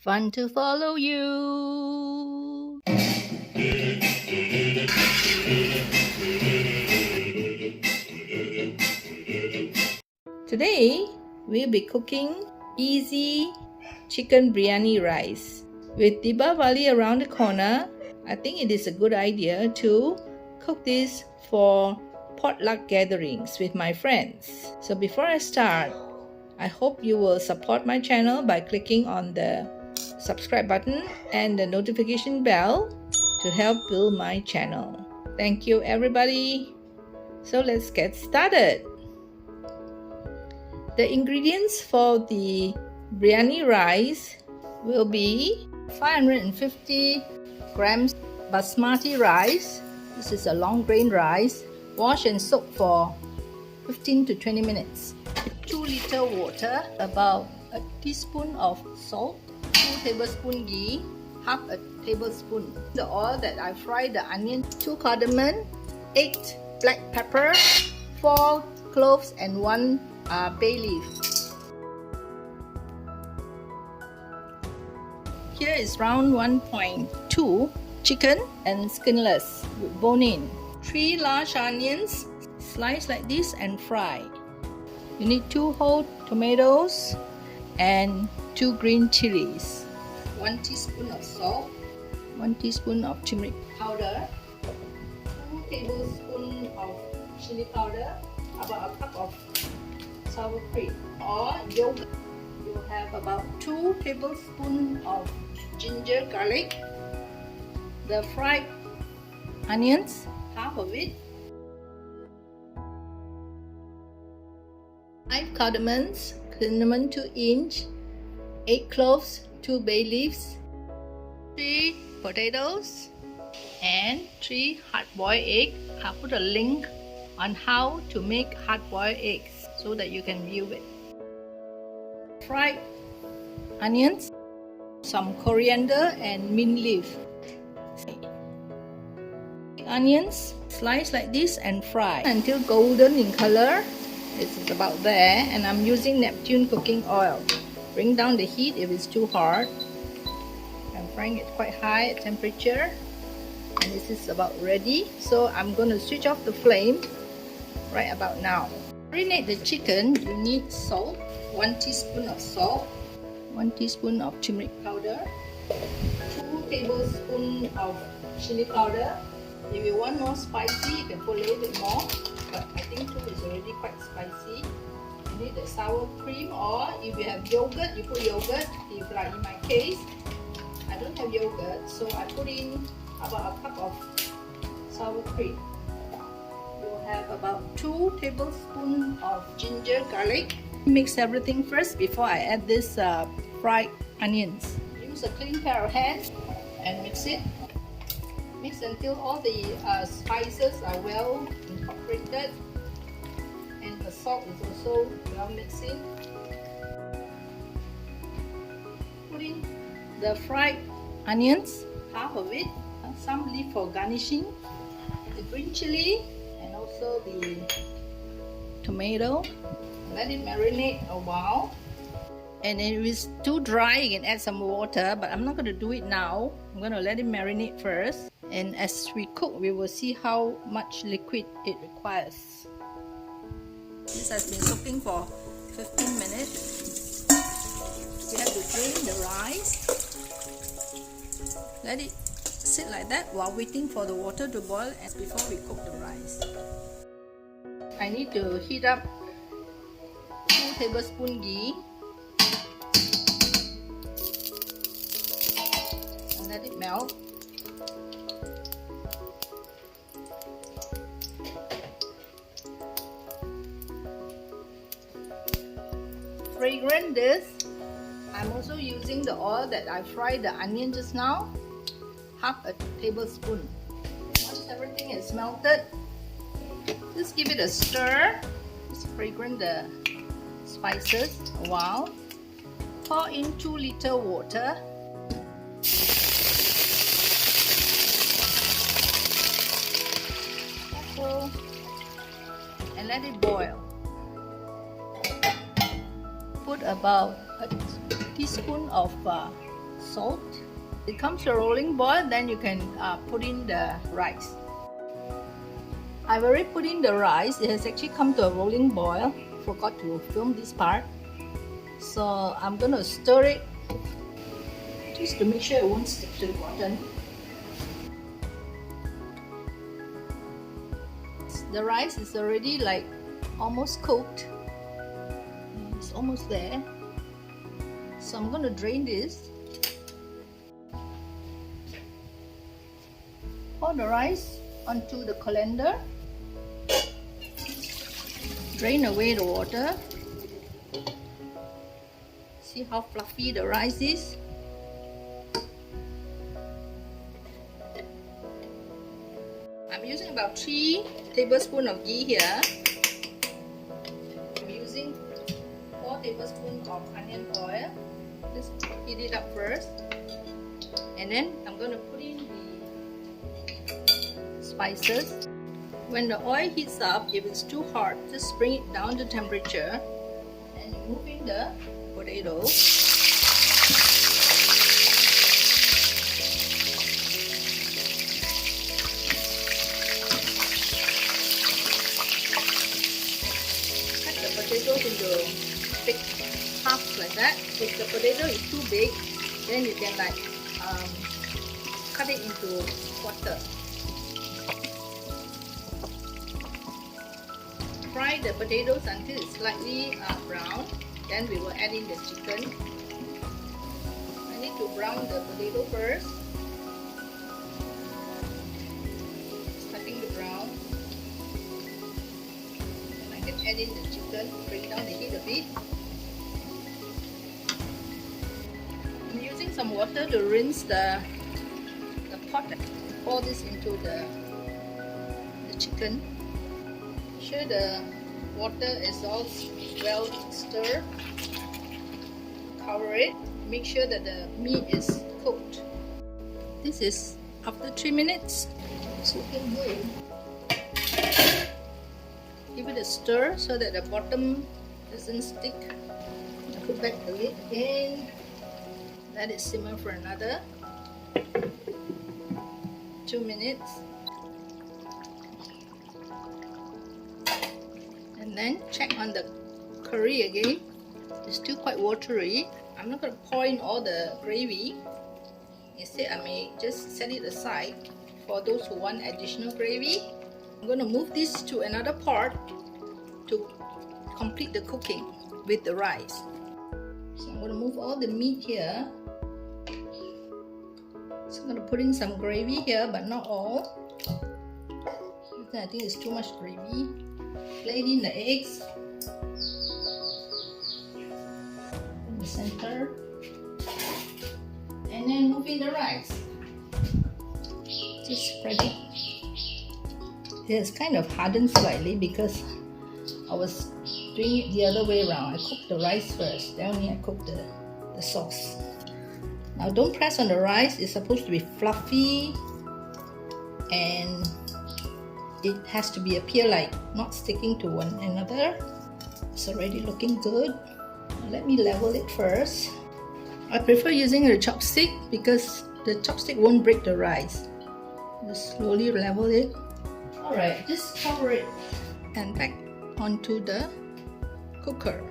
Fun to follow you. Today, we'll be cooking easy chicken biryani rice. With Diwali around the corner, I think it is a good idea to cook this for potluck gatherings with my friends. So before I start, I hope you will support my channel by clicking on the subscribe button and the notification bell to help build my channel. Thank you everybody. So let's get started. The ingredients for the biryani rice will be 550 grams Basmati rice. This is a long grain rice. Wash and soak for 15 to 20 minutes. 2 liter water, about a teaspoon of salt, 2 tablespoon ghee, half a tablespoon the oil that I fried the onion, 2 cardamon, 8 black pepper, 4 cloves and 1 bay leaf. Here is round 1.2 chicken and skinless with bone in. 3 large onions, slice like this and fry. You need 2 whole tomatoes and 2 green chilies. 1 teaspoon of salt, 1 teaspoon of turmeric powder, 2 tablespoons of chili powder, about a cup of sour cream or yogurt. You have about 2 tablespoons of ginger garlic, the fried onions, half of it, 5 cardamoms, cinnamon 2 inch, 8 cloves, 2 bay leaves, 3 potatoes, and 3 hard-boiled eggs. I'll put a link on how to make hard-boiled eggs so that you can view it. Fried onions, some coriander and mint leaf. Onions, slice like this and fry until golden in color. This is about there, and I'm using Neptune cooking oil. Bring down the heat if it's too hard. I'm frying it quite high at temperature, and this is about ready. So I'm going to switch off the flame right about now. To marinate the chicken, you need salt, 1 teaspoon of salt, 1 teaspoon of turmeric powder, 2 tablespoons of chili powder. If you want more spicy, you can put a little bit more, but I think 2 is already quite spicy. You need the sour cream, or if you have yogurt, you put yogurt. If like in my case, I don't have yogurt, so I put in about a cup of sour cream. You have about 2 tablespoons of ginger garlic. Mix everything first before I add this fried onions. Use a clean pair of hands and mix it. Mix until all the spices are well incorporated and the salt is also well mixed in. Put in the fried onions, half of it, some leave for garnishing, the green chili and also the tomato. Let it marinate a while. And if it's too dry, you can add some water, but I'm not going to do it now. I'm going to let it marinate first. And as we cook, we will see how much liquid it requires. This has been soaking for 15 minutes. You have to drain the rice. Let it sit like that while waiting for the water to boil and before we cook the rice. I need to heat up 2 tablespoons ghee. And let it melt. Fragrant this, I'm also using the oil that I fried the onion just now, half a tablespoon. Once everything is melted, just give it a stir. Just fragrant the spices a while. Pour in 2 liter water. And let it boil. Put about a teaspoon of salt. It comes to a rolling boil, then you can put in the rice. I've already put in the rice. It has actually come to a rolling boil. Forgot to film this part. So I'm gonna stir it just to make sure it won't stick to the bottom. The rice is already like almost cooked. It's almost there. So I'm gonna drain this. Pour the rice onto the colander. Drain away the water. See how fluffy the rice is? I'm using about 3 tablespoons of ghee here. I'm using 4 tablespoons of onion oil. Just heat it up first. And then I'm going to put in the spices. When the oil heats up, if it's too hot, just bring it down to temperature and move in the potatoes. Cut the potatoes into big halves like that. If the potato is too big, then you can like cut it into quarter. Fry the potatoes until it's slightly brown. Then we will add in the chicken. I need to brown the potato first. Starting to brown. And I can add in the chicken. Bring down the heat a bit. I'm using some water to rinse the pot. Pour this into the chicken. Sure the water is all well stirred. Cover it. Make sure that the meat is cooked. This is after 3 minutes. It's looking good. Give it a stir so that the bottom doesn't stick. Put back the lid again. Let it simmer for another 2 minutes. And then check on the curry again. It's still quite watery. I'm not going to pour in all the gravy. Instead, I may just set it aside for those who want additional gravy. I'm going to move this to another pot to complete the cooking with the rice. So I'm going to move all the meat here. So I'm going to put in some gravy here, but not all. I think it's too much gravy. Lay in the eggs in the center, and then move in the rice. Just spread it. It's kind of hardened slightly because I was doing it the other way around. I cooked the rice first, then only I cooked the sauce. Now don't press on the rice. It's supposed to be fluffy and it has to appear like not sticking to one another. It's already looking good. Let me level it first. I prefer using the chopstick because the chopstick won't break the rice. Just slowly level it. Alright, just cover it and back onto the cooker.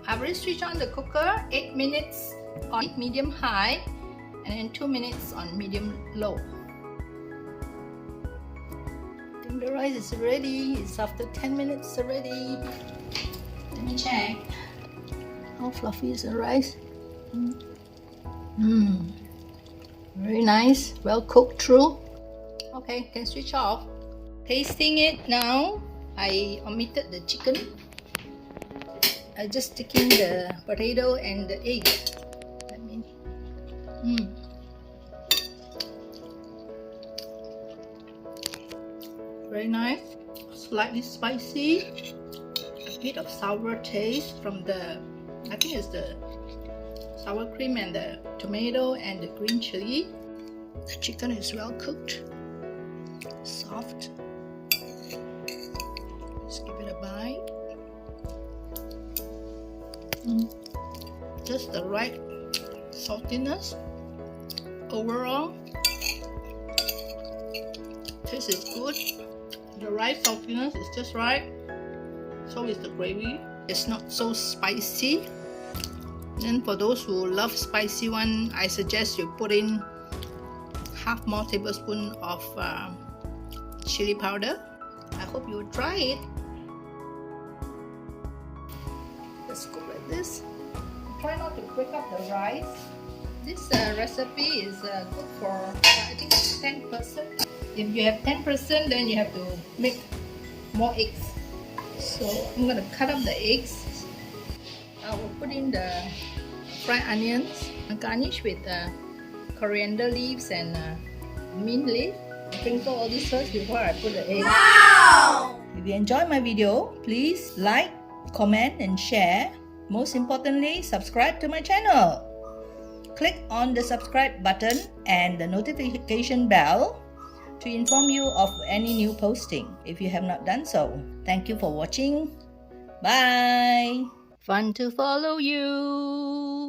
I've already switched on the cooker. 8 minutes on medium high and then 2 minutes on medium low. The rice is ready. It's after 10 minutes already. Let me check. How fluffy is the rice? Very nice. Well cooked through. Okay, can switch off. Tasting it now. I omitted the chicken. I just stick in the potato and the egg. Very nice, slightly spicy, a bit of sour taste from the, I think it's the sour cream and the tomato and the green chili. The chicken is well cooked, soft. Let's give it a bite. Just the right saltiness. Overall, taste is good. The rice saltiness is just right. So is the gravy. It's not so spicy. And for those who love spicy one, I suggest you put in half more tablespoon of chili powder. I hope you will try it. Let's cook like this. Try not to break up the rice. This recipe is good for I think 10 person. If you have 10 person, then you have to make more eggs. So I'm gonna cut up the eggs. I will put in the fried onions and garnish with coriander leaves and mint leaf. Sprinkle all this first before I put the egg. Wow! If you enjoyed my video, please like, comment and share. Most importantly, subscribe to my channel. Click on the subscribe button and the notification bell to inform you of any new posting if you have not done so. Thank you for watching. Bye! Fun to follow you!